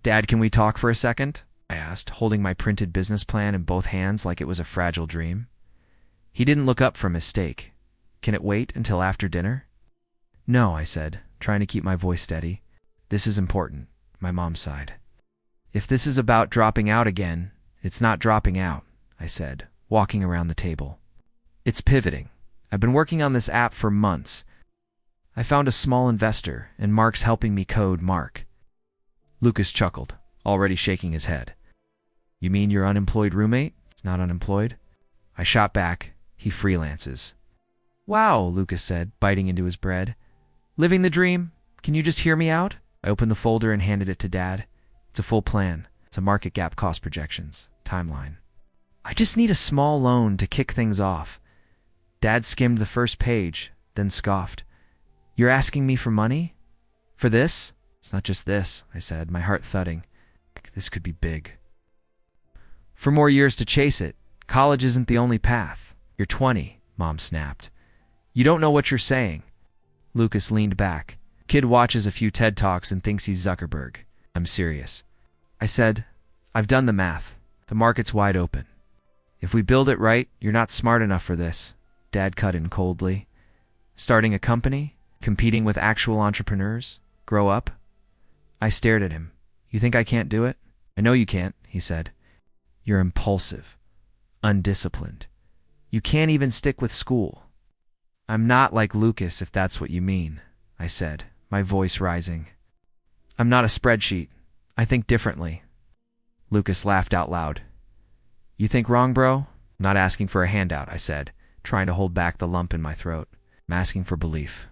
Dad, can we talk for a second? I asked, holding my printed business plan in both hands like it was a fragile dream. He didn't look up from his steak. Can it wait until after dinner? No, I said, trying to keep my voice steady. This is important, my mom sighed. If this is about dropping out again, it's not dropping out, I said, walking around the table. It's pivoting. I've been working on this app for months. I found a small investor, and Mark's helping me code Mark. Lucas chuckled, already shaking his head. You mean your unemployed roommate? He's not unemployed? I shot back. He freelances. Wow, Lucas said, biting into his bread. Living the dream? Can you just hear me out? I opened the folder and handed it to Dad. It's a full plan. It's a market gap cost projections. Timeline. I just need a small loan to kick things off. Dad skimmed the first page, then scoffed. You're asking me for money? For this? It's not just this, I said, my heart thudding. This could be big. For more years to chase it. College isn't the only path. You're 20, Mom snapped. You don't know what you're saying. Lucas leaned back. Kid watches a few TED Talks and thinks he's Zuckerberg. I'm serious. I said, I've done the math. The market's wide open. If we build it right, you're not smart enough for this. Dad cut in coldly. Starting a company? Competing with actual entrepreneurs? Grow up? I stared at him. You think I can't do it? I know you can't, he said. You're impulsive. Undisciplined. You can't even stick with school. I'm not like Lucas, if that's what you mean, I said, my voice rising. I'm not a spreadsheet. I think differently. Lucas laughed out loud. You think wrong, bro? Not asking for a handout, I said, trying to hold back the lump in my throat. I'm asking for belief.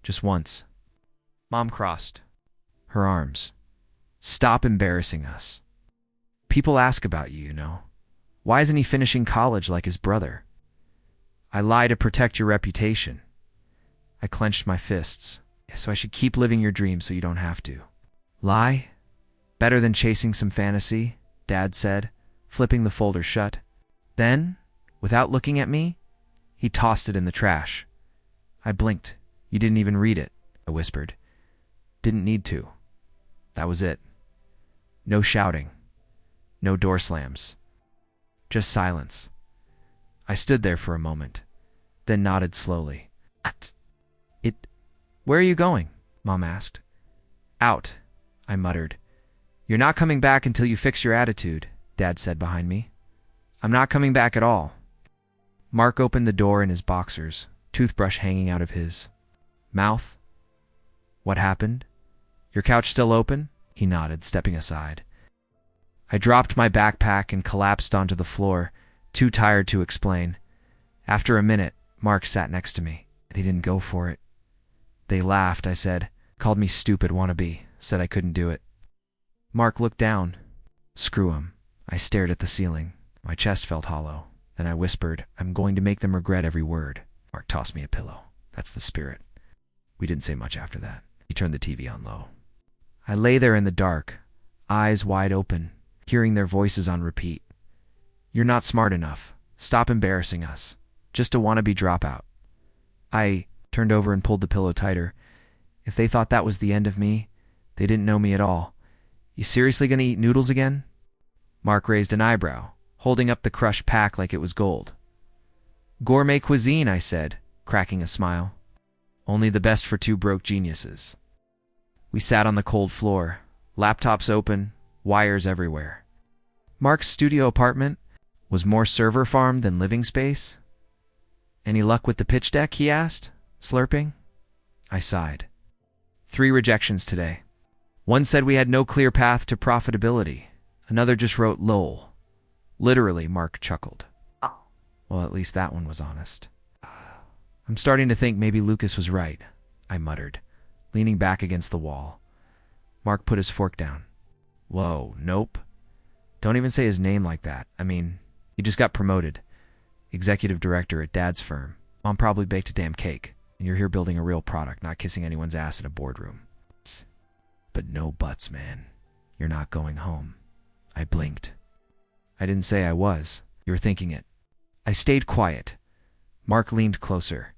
Just once. Mom crossed her arms. Stop embarrassing us. People ask about you, you know. Why isn't he finishing college like his brother? I lie to protect your reputation. I clenched my fists. So I should keep living your dreams so you don't have to. Lie? Better than chasing some fantasy, Dad said, flipping the folder shut. Then, without looking at me, he tossed it in the trash. I blinked. You didn't even read it, I whispered. Didn't need to. That was it. No shouting. No door slams. Just silence. I stood there for a moment, then nodded slowly. Where are you going? Mom asked. Out, I muttered. You're not coming back until you fix your attitude, Dad said behind me. I'm not coming back at all. Mark opened the door in his boxers, toothbrush hanging out of his mouth. What happened? Your couch still open? He nodded, stepping aside. I dropped my backpack and collapsed onto the floor, too tired to explain. After a minute, Mark sat next to me. They didn't go for it. They laughed, I said. Called me stupid wannabe. Said I couldn't do it. Mark looked down. Screw him. I stared at the ceiling. My chest felt hollow. Then I whispered, I'm going to make them regret every word. Mark tossed me a pillow. That's the spirit. We didn't say much after that. He turned the TV on low. I lay there in the dark, eyes wide open, hearing their voices on repeat. You're not smart enough. Stop embarrassing us. Just a wannabe dropout. I turned over and pulled the pillow tighter. If they thought that was the end of me, they didn't know me at all. You seriously gonna eat noodles again? Mark raised an eyebrow, holding up the crushed pack like it was gold. Gourmet cuisine, I said, cracking a smile. Only the best for two broke geniuses. We sat on the cold floor, laptops open, wires everywhere. Mark's studio apartment was more server farm than living space. Any luck with the pitch deck, he asked, slurping. I sighed. 3 rejections today. One said we had no clear path to profitability. Another just wrote lol. Literally, Mark chuckled. Well, at least that one was honest. I'm starting to think maybe Lucas was right, I muttered, leaning back against the wall. Mark put his fork down. Whoa, nope. Don't even say his name like that. I mean, he just got promoted. Executive director at Dad's firm. Mom probably baked a damn cake. And you're here building a real product, not kissing anyone's ass in a boardroom. But no buts, man. You're not going home. I blinked. I didn't say I was. You were thinking it. I stayed quiet. Mark leaned closer.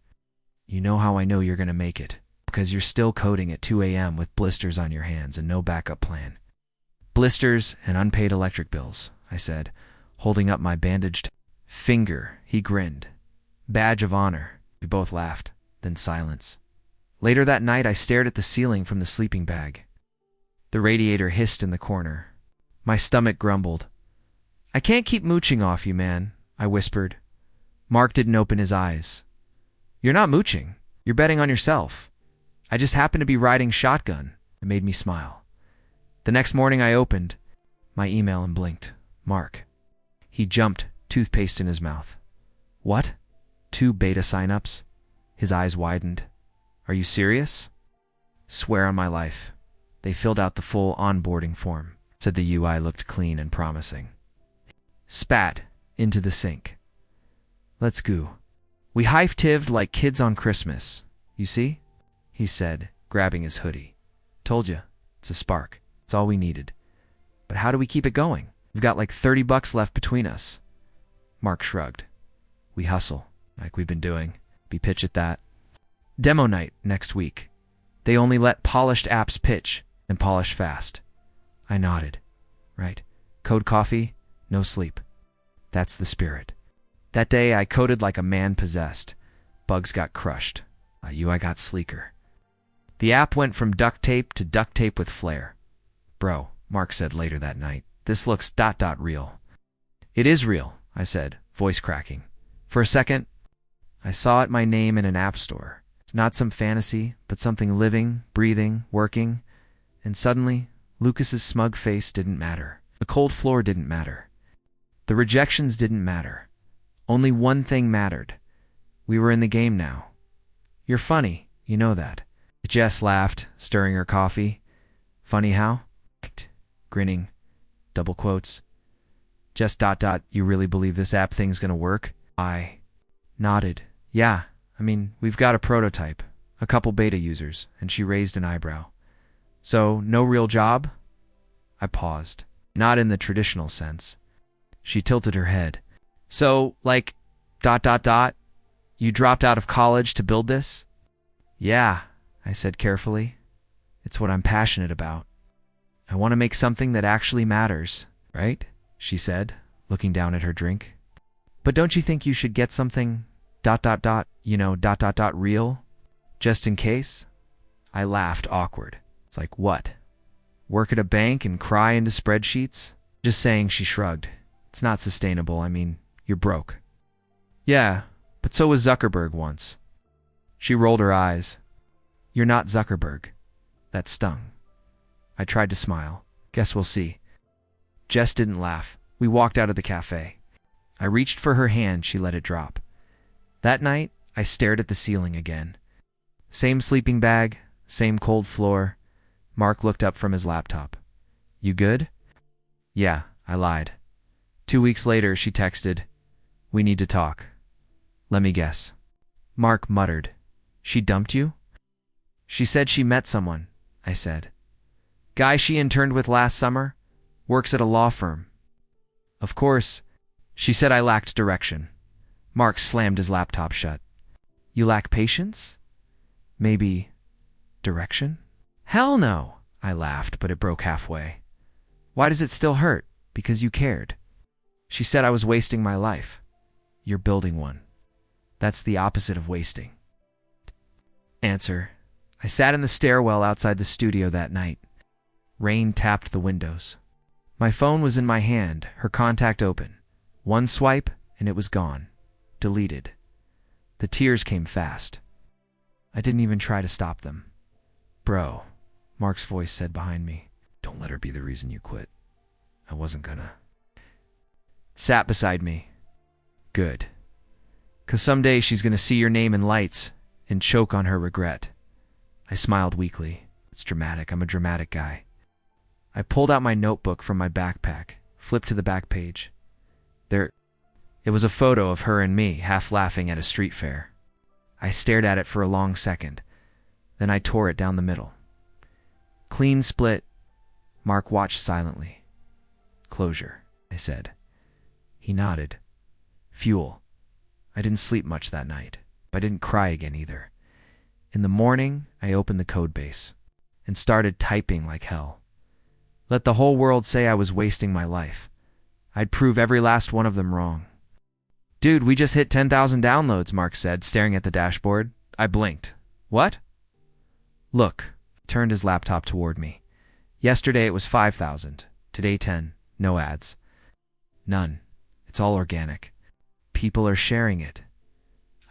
You know how I know you're gonna make it. Because you're still coding at 2 a.m. with blisters on your hands and no backup plan. Blisters and unpaid electric bills, I said, holding up my bandaged finger. He grinned. Badge of honor. We both laughed, then silence. Later that night, I stared at the ceiling from the sleeping bag. The radiator hissed in the corner. My stomach grumbled. I can't keep mooching off you, man, I whispered. Mark didn't open his eyes. You're not mooching. You're betting on yourself. I just happened to be riding shotgun. It made me smile. The next morning I opened my email and blinked. Mark. He jumped, toothpaste in his mouth. What? 2 beta signups? His eyes widened. Are you serious? Swear on my life. They filled out the full onboarding form. Said the UI looked clean and promising. Spat into the sink. Let's go. We high-fived like kids on Christmas. You see? He said, grabbing his hoodie. Told you, it's a spark. It's all we needed. But how do we keep it going? We've got like $30 left between us. Mark shrugged. We hustle, like we've been doing. Be pitch at that. Demo night next week. They only let polished apps pitch, and polish fast. I nodded. Right. Code coffee, no sleep. That's the spirit. That day I coded like a man possessed. Bugs got crushed. UI got sleeker. The app went from duct tape to duct tape with flair. Bro, Mark said later that night, this looks ... real. It is real, I said, voice cracking. For a second, I saw it my name in an app store. It's not some fantasy, but something living, breathing, working. And suddenly, Lucas's smug face didn't matter. The cold floor didn't matter. The rejections didn't matter. Only one thing mattered. We were in the game now. You're funny, you know that. Jess laughed, stirring her coffee. Funny how? Grinning. Double quotes. Jess ... You really believe this app thing's gonna work? I nodded. Yeah, I mean, we've got a prototype. A couple beta users. And she raised an eyebrow. So, no real job? I paused. Not in the traditional sense. She tilted her head. So, like, ... You dropped out of college to build this? Yeah, I said carefully. It's what I'm passionate about. I want to make something that actually matters, right? She said, looking down at her drink. But don't you think you should get something ... real? Just in case? I laughed awkward. It's like what? Work at a bank and cry into spreadsheets? Just saying, she shrugged. It's not sustainable. I mean, you're broke. Yeah, but so was Zuckerberg once. She rolled her eyes. You're not Zuckerberg. That stung. I tried to smile. Guess we'll see. Jess didn't laugh. We walked out of the cafe. I reached for her hand. She let it drop. That night, I stared at the ceiling again. Same sleeping bag, same cold floor. Mark looked up from his laptop. You good? Yeah, I lied. 2 weeks later, she texted, We need to talk. Let me guess. Mark muttered. She dumped you? She said she met someone, I said. Guy she interned with last summer? Works at a law firm. Of course. She said I lacked direction. Mark slammed his laptop shut. You lack patience? Maybe direction? Hell no, I laughed, but it broke halfway. Why does it still hurt? Because you cared. She said I was wasting my life. You're building one. That's the opposite of wasting. Answer. I sat in the stairwell outside the studio that night. Rain tapped the windows. My phone was in my hand, her contact open. One swipe, and it was gone. Deleted. The tears came fast. I didn't even try to stop them. Bro, Mark's voice said behind me. Don't let her be the reason you quit. I wasn't gonna. Sat beside me. Good. 'Cause someday she's gonna see your name in lights and choke on her regret. I smiled weakly. It's dramatic. I'm a dramatic guy. I pulled out my notebook from my backpack, flipped to the back page. It was a photo of her and me, half laughing at a street fair. I stared at it for a long second. Then I tore it down the middle. Clean split. Mark watched silently. Closure, I said. He nodded. Fuel. I didn't sleep much that night. I didn't cry again either. In the morning, I opened the code base and started typing like hell. Let the whole world say I was wasting my life. I'd prove every last one of them wrong. Dude, we just hit 10,000 downloads, Mark said, staring at the dashboard. I blinked. What? Look, turned his laptop toward me. Yesterday it was 5,000. Today 10. No ads. None. It's all organic. People are sharing it.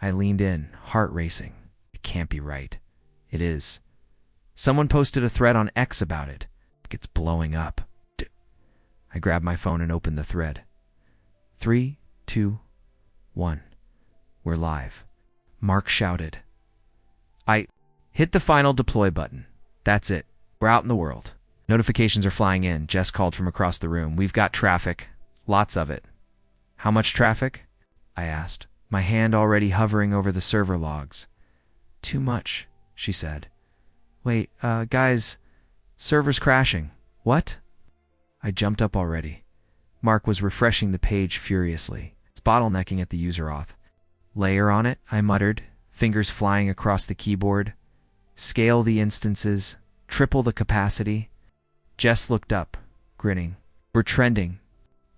I leaned in, heart racing. It can't be right. It is. Someone posted a thread on X about it. It's blowing up. I grabbed my phone and opened the thread. 3, 2, 1. We're live. Mark shouted. I hit the final deploy button. That's it. We're out in the world. Notifications are flying in. Jess called from across the room. We've got traffic. Lots of it. How much traffic? I asked, my hand already hovering over the server logs. Too much, she said. Wait, guys, server's crashing. What? I jumped up already. Mark was refreshing the page furiously. It's bottlenecking at the user auth. Layer on it, I muttered, fingers flying across the keyboard. Scale the instances, triple the capacity. Jess looked up, grinning. We're trending.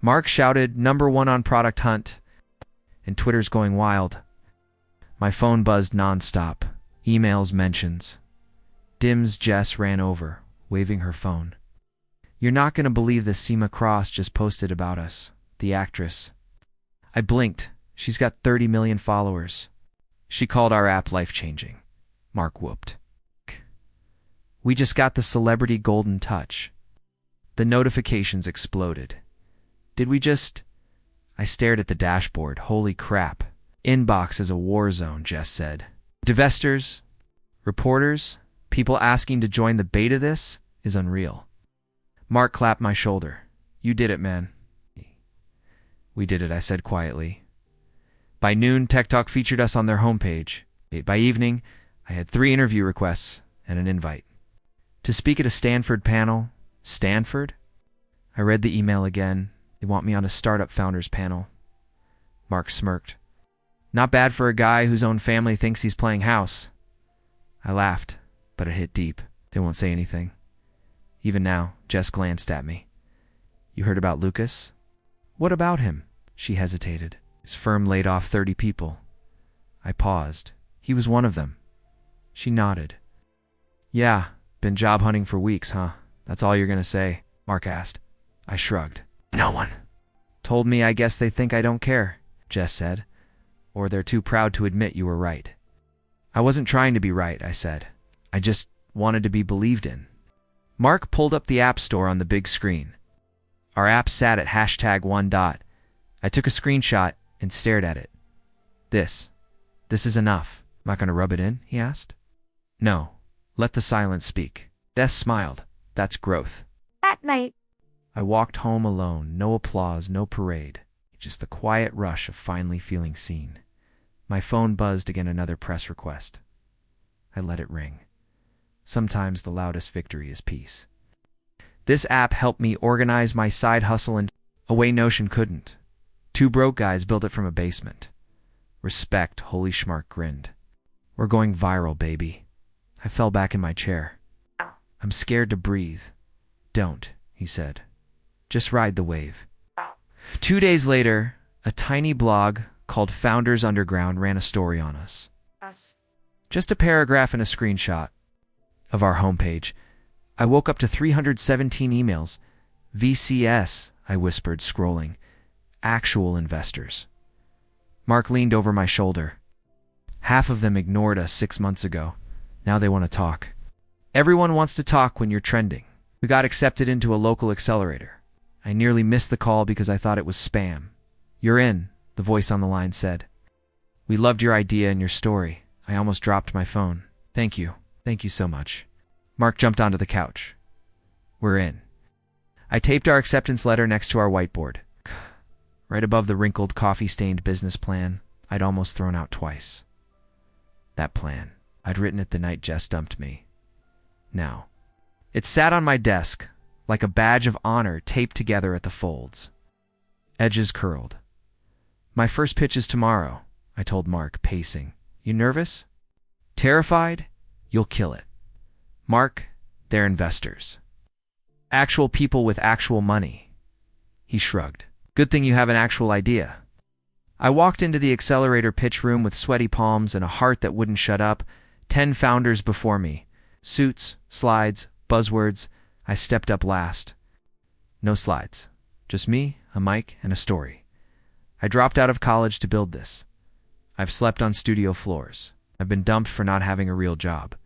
Mark shouted, #1 on product hunt. And Twitter's going wild. My phone buzzed nonstop. Emails, mentions. Dim's Jess ran over, waving her phone. You're not going to believe this Seema Cross just posted about us, the actress. I blinked. She's got 30 million followers. She called our app life-changing. Mark whooped. We just got the celebrity golden touch. The notifications exploded. Did we just... I stared at the dashboard. Holy crap. Inbox is a war zone, Jess said. Divestors, reporters, people asking to join the beta. This is unreal. Mark clapped my shoulder. You did it, man. We did it, I said quietly. By noon, Tech Talk featured us on their homepage. By evening, I had 3 interview requests and an invite. To speak at a Stanford panel. Stanford? I read the email again. They want me on a startup founders panel. Mark smirked. Not bad for a guy whose own family thinks he's playing house. I laughed, but it hit deep. They won't say anything. Even now, Jess glanced at me. You heard about Lucas? What about him? She hesitated. His firm laid off 30 people. I paused. He was one of them. She nodded. Yeah, been job hunting for weeks, huh? That's all you're gonna say? Mark asked. I shrugged. No one. Told me I guess they think I don't care, Jess said. Or they're too proud to admit you were right. I wasn't trying to be right, I said. I just wanted to be believed in. Mark pulled up the App Store on the big screen. Our app sat at #1. I took a screenshot and stared at it. This is enough. Am I going to rub it in? He asked. No. Let the silence speak. Jess smiled. That's growth. At night. I walked home alone. No applause, no parade. Just the quiet rush of finally feeling seen. My phone buzzed again, another press request. I let it ring. Sometimes the loudest victory is peace. This app helped me organize my side hustle in a way Notion couldn't. 2 broke guys built it from a basement. Respect, holy schmark grinned. We're going viral, baby. I fell back in my chair. I'm scared to breathe. Don't, he said. Just ride the wave. 2 days later, a tiny blog called Founders Underground ran a story on us. Just a paragraph and a screenshot of our homepage. I woke up to 317 emails. VCS, I whispered, scrolling. Actual investors. Mark leaned over my shoulder. Half of them ignored us 6 months ago. Now they want to talk. Everyone wants to talk when you're trending. We got accepted into a local accelerator. I nearly missed the call because I thought it was spam. You're in, the voice on the line said. We loved your idea and your story. I almost dropped my phone. Thank you. Thank you so much. Mark jumped onto the couch. We're in. I taped our acceptance letter next to our whiteboard. Right above the wrinkled, coffee-stained business plan I'd almost thrown out twice. That plan. I'd written it the night Jess dumped me. Now. It sat on my desk, like a badge of honor taped together at the folds. Edges curled. My first pitch is tomorrow, I told Mark, pacing. You nervous? Terrified? You'll kill it. Mark, they're investors. Actual people with actual money. He shrugged. Good thing you have an actual idea. I walked into the accelerator pitch room with sweaty palms and a heart that wouldn't shut up. 10 founders before me. Suits, slides, buzzwords. I stepped up last. No slides. Just me, a mic, and a story. I dropped out of college to build this. I've slept on studio floors. I've been dumped for not having a real job.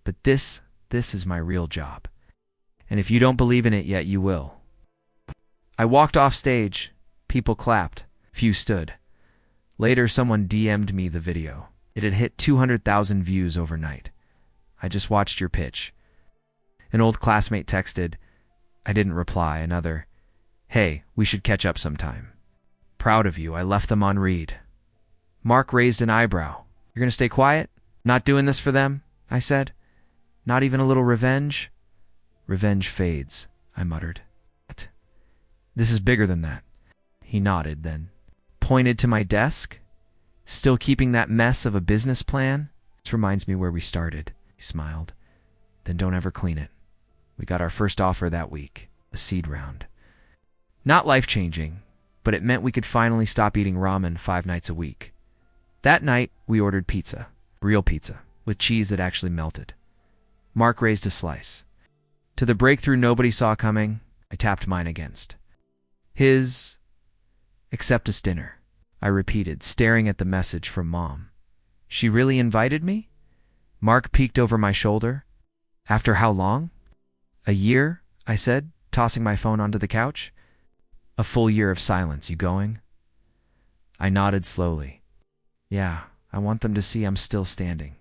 But this is my real job. And if you don't believe in it yet, you will. I walked off stage. People clapped. Few stood. Later, someone DM'd me the video. It had hit 200,000 views overnight. I just watched your pitch. An old classmate texted. I didn't reply. Another, hey, we should catch up sometime. Proud of you. I left them on read. Mark raised an eyebrow. You're going to stay quiet? Not doing this for them? I said. Not even a little revenge? Revenge fades, I muttered. What? This is bigger than that. He nodded, then pointed to my desk. Still keeping that mess of a business plan? This reminds me where we started. He smiled. Then don't ever clean it. We got our first offer that week, a seed round. Not life-changing, but it meant we could finally stop eating ramen 5 nights a week. That night, we ordered pizza, real pizza, with cheese that actually melted. Mark raised a slice. To the breakthrough nobody saw coming, I tapped mine against. His, accept us dinner, I repeated, staring at the message from Mom. She really invited me? Mark peeked over my shoulder. After how long? A year, I said, tossing my phone onto the couch. A full year of silence. You going? I nodded slowly. Yeah, I want them to see I'm still standing.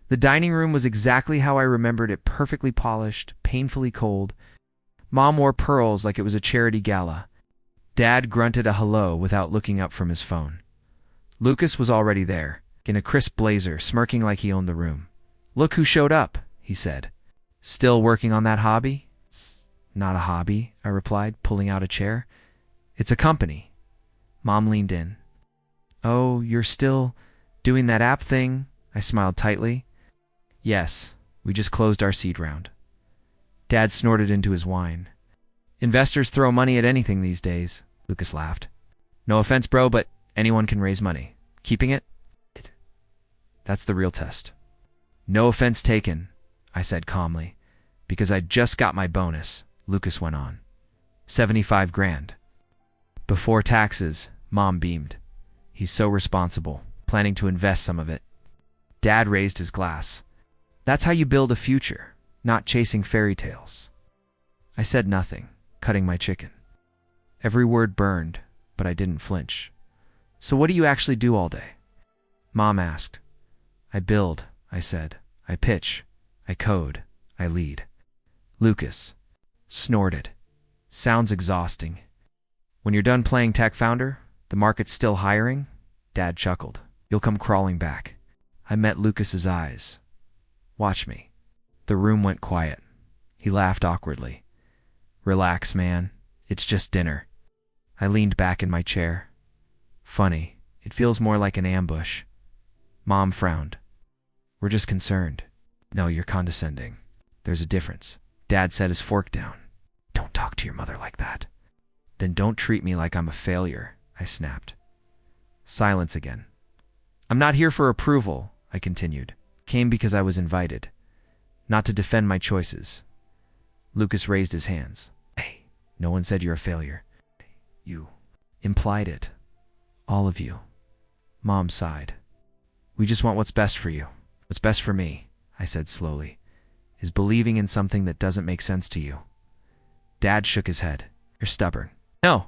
The dining room was exactly how I remembered it, perfectly polished, painfully cold. Mom wore pearls like it was a charity gala. Dad grunted a hello without looking up from his phone. Lucas was already there, in a crisp blazer, smirking like he owned the room. Look who showed up, he said. Still working on that hobby? It's not a hobby, I replied, pulling out a chair. It's a company. Mom leaned in. Oh, you're still doing that app thing? I smiled tightly. Yes, we just closed our seed round. Dad snorted into his wine. Investors throw money at anything these days, Lucas laughed. No offense, bro, but anyone can raise money. Keeping it? That's the real test. No offense taken, I said calmly, because I just got my bonus, Lucas went on. 75 grand. Before taxes, Mom beamed. He's so responsible, planning to invest some of it. Dad raised his glass. That's how you build a future, not chasing fairy tales. I said nothing, cutting my chicken. Every word burned, but I didn't flinch. So what do you actually do all day? Mom asked. I build, I said. I pitch. I code. I lead. Lucas snorted. Sounds exhausting. When you're done playing tech founder, the market's still hiring? Dad chuckled. You'll come crawling back. I met Lucas's eyes. Watch me. The room went quiet. He laughed awkwardly. Relax, man. It's just dinner. I leaned back in my chair. Funny. It feels more like an ambush. Mom frowned. We're just concerned. No, you're condescending. There's a difference. Dad set his fork down. Don't talk to your mother like that. Then don't treat me like I'm a failure, I snapped. Silence again. I'm not here for approval, I continued. Came because I was invited. Not to defend my choices. Lucas raised his hands. Hey, no one said you're a failure. You implied it. All of you. Mom sighed. We just want what's best for you. What's best for me, I said slowly, is believing in something that doesn't make sense to you. Dad shook his head. You're stubborn. No.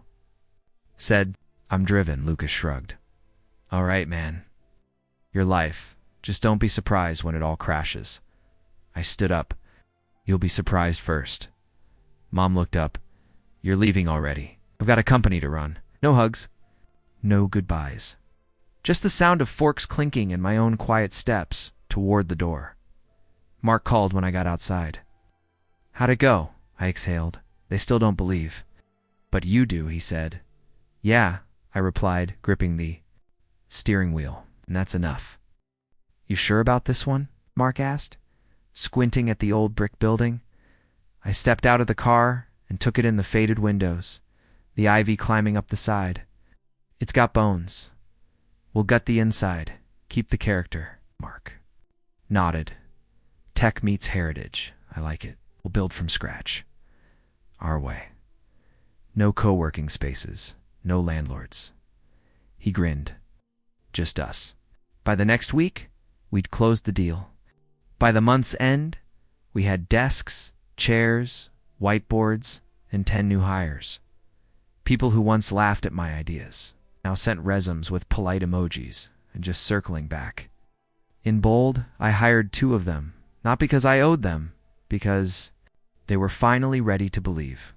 Said, I'm driven, Lucas shrugged. All right, man. Your life. Just don't be surprised when it all crashes. I stood up. You'll be surprised first. Mom looked up. You're leaving already. I've got a company to run. No hugs. No goodbyes. Just the sound of forks clinking and my own quiet steps toward the door. Mark called when I got outside. How'd it go? I exhaled. They still don't believe. But you do, he said. Yeah, I replied, gripping the steering wheel, and that's enough. You sure about this one? Mark asked, squinting at the old brick building. I stepped out of the car and took it in the faded windows, the ivy climbing up the side. It's got bones. We'll gut the inside, keep the character. Mark nodded. Tech meets heritage. I like it. We'll build from scratch. Our way. No co-working spaces. No landlords. He grinned. Just us. By the next week, we'd closed the deal. By the month's end, we had desks, chairs, whiteboards, and 10 new hires. People who once laughed at my ideas now sent resumes with polite emojis and just circling back. In bold, I hired 2 of them, not because I owed them, because they were finally ready to believe.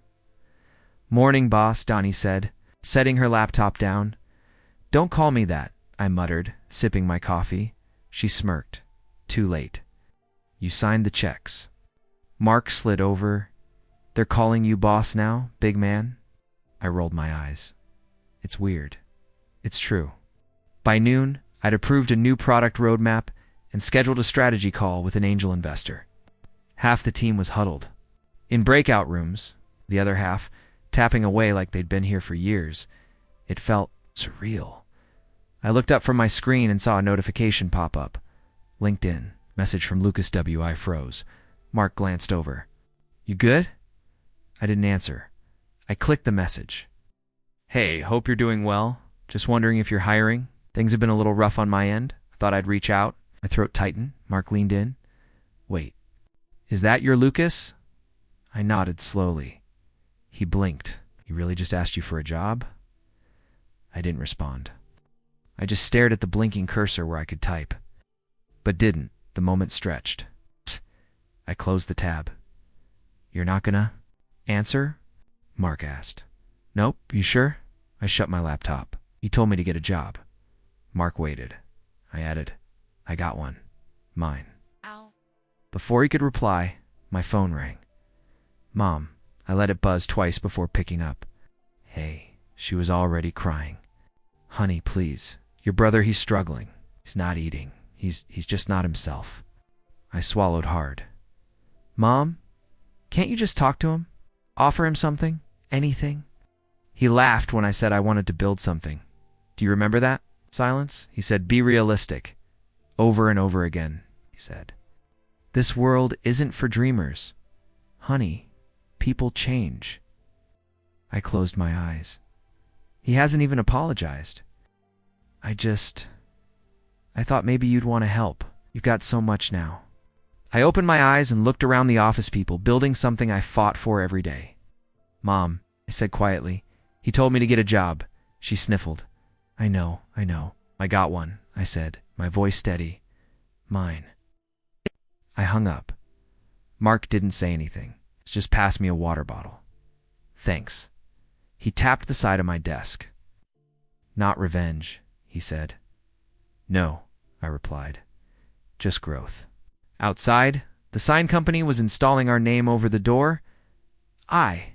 "Morning, boss," Donnie said, setting her laptop down. "Don't call me that," I muttered, sipping my coffee. She smirked. "Too late. You signed the checks." Mark slid over. "They're calling you boss now, big man?" I rolled my eyes. It's weird. It's true. By noon, I'd approved a new product roadmap and scheduled a strategy call with an angel investor. Half the team was huddled in breakout rooms, the other half tapping away like they'd been here for years. It felt surreal. I looked up from my screen and saw a notification pop up. LinkedIn. Message from Lucas W. I froze. Mark glanced over. "You good?" I didn't answer. I clicked the message. "Hey, hope you're doing well. Just wondering if you're hiring. Things have been a little rough on my end. I thought I'd reach out." My throat tightened. Mark leaned in. "Wait, is that your Lucas?" I nodded slowly. He blinked. "He really just asked you for a job?" I didn't respond. I just stared at the blinking cursor where I could type. But didn't. The moment stretched. I closed the tab. "You're not gonna answer?" Mark asked. "Nope, you sure?" I shut my laptop. "He told me to get a job." Mark waited. I added, "I got one. Mine." Ow. Before he could reply, my phone rang. Mom. I let it buzz twice before picking up. "Hey." She was already crying. "Honey, please. Your brother, he's struggling. He's not eating. He's just not himself." I swallowed hard. "Mom, can't you just talk to him? Offer him something? Anything?" He laughed when I said I wanted to build something. "Do you remember that?" Silence. He said, "Be realistic." Over and over again, he said. "This world isn't for dreamers. Honey, people change." I closed my eyes. He hasn't even apologized. I thought maybe you'd want to help. You've got so much now." I opened my eyes and looked around the office people, building something I fought for every day. "Mom," I said quietly, "he told me to get a job." She sniffled. I know. "I got one," I said, my voice steady. "Mine." I hung up. Mark didn't say anything. Just passed me a water bottle. "Thanks." He tapped the side of my desk. "Not revenge," he said. "No," I replied. "Just growth." Outside, the sign company was installing our name over the door. I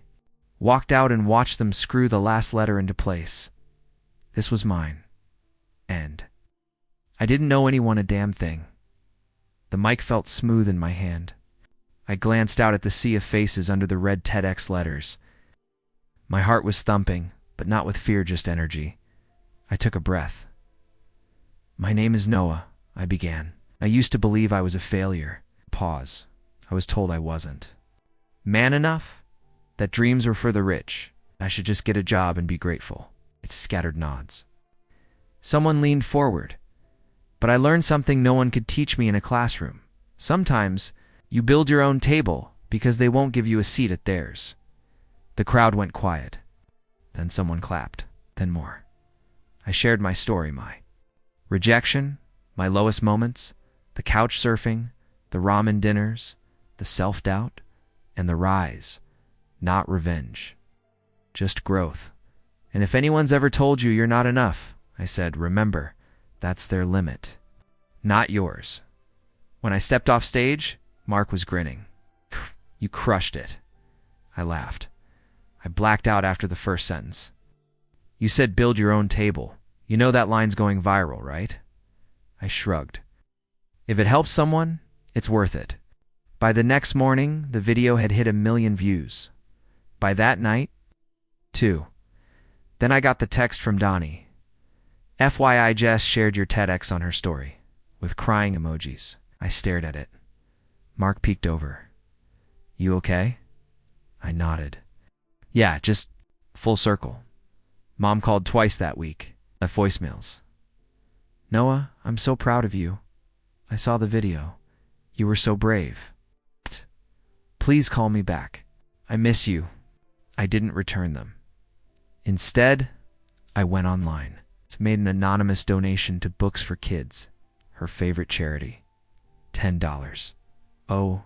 walked out and watched them screw the last letter into place. This was mine. And I didn't know anyone a damn thing. The mic felt smooth in my hand. I glanced out at the sea of faces under the red TEDx letters. My heart was thumping, but not with fear, just energy. I took a breath. "My name is Noah," I began. "I used to believe I was a failure." Pause. I was told I wasn't. Man enough? That dreams were for the rich. I should just get a job and be grateful. It's scattered nods. Someone leaned forward. But I learned something no one could teach me in a classroom. Sometimes you build your own table because they won't give you a seat at theirs. The crowd went quiet. Then someone clapped. Then more. I shared my story, my rejection, my lowest moments, the couch surfing, the ramen dinners, the self-doubt, and the rise. Not revenge. Just growth. And if anyone's ever told you you're not enough, I said, remember, that's their limit, not yours. When I stepped off stage, Mark was grinning. "You crushed it." I laughed. I blacked out after the first sentence. "You said build your own table. You know that line's going viral, right?" I shrugged. "If it helps someone, it's worth it." By the next morning, the video had hit 1 million views. By that night, 2. Then I got the text from Donnie. FYI, Jess shared your TEDx on her story, with crying emojis. I stared at it. Mark peeked over. You okay? I nodded. Yeah, just full circle. Mom called twice that week. Left voicemails. Noah, I'm so proud of you. I saw the video. You were so brave. Please call me back. I miss you. I didn't return them. Instead, I went online. Made an anonymous donation to Books for Kids, her favorite charity. $10. Oh,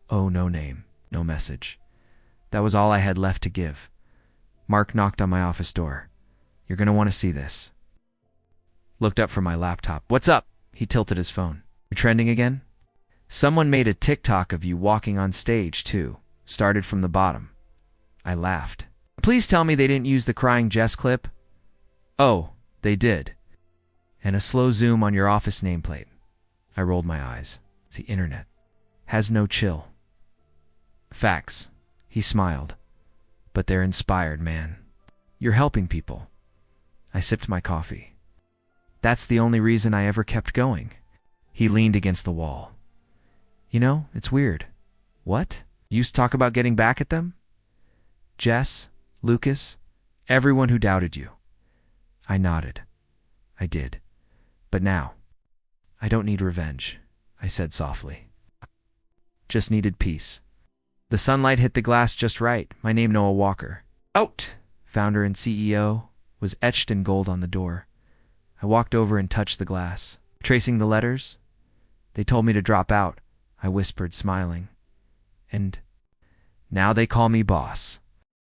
no name, no message. That was all I had left to give. Mark knocked on my office door. You're going to want to see this. Looked up from my laptop. What's up? He tilted his phone. You're trending again? Someone made a TikTok of you walking on stage, too. Started from the bottom. I laughed. Please tell me they didn't use the crying Jess clip? Oh, they did. And a slow zoom on your office nameplate. I rolled my eyes. The internet has no chill. Facts. He smiled. But they're inspired, man. You're helping people. I sipped my coffee. That's the only reason I ever kept going. He leaned against the wall. You know, it's weird. What? You used to talk about getting back at them? Jess, Lucas, everyone who doubted you. I nodded. I did. But now, I don't need revenge, I said softly. Just needed peace. The sunlight hit the glass just right. My name, Noah Walker. Out! Founder and CEO, was etched in gold on the door. I walked over and touched the glass. Tracing the letters? They told me to drop out, I whispered, smiling. And now they call me boss.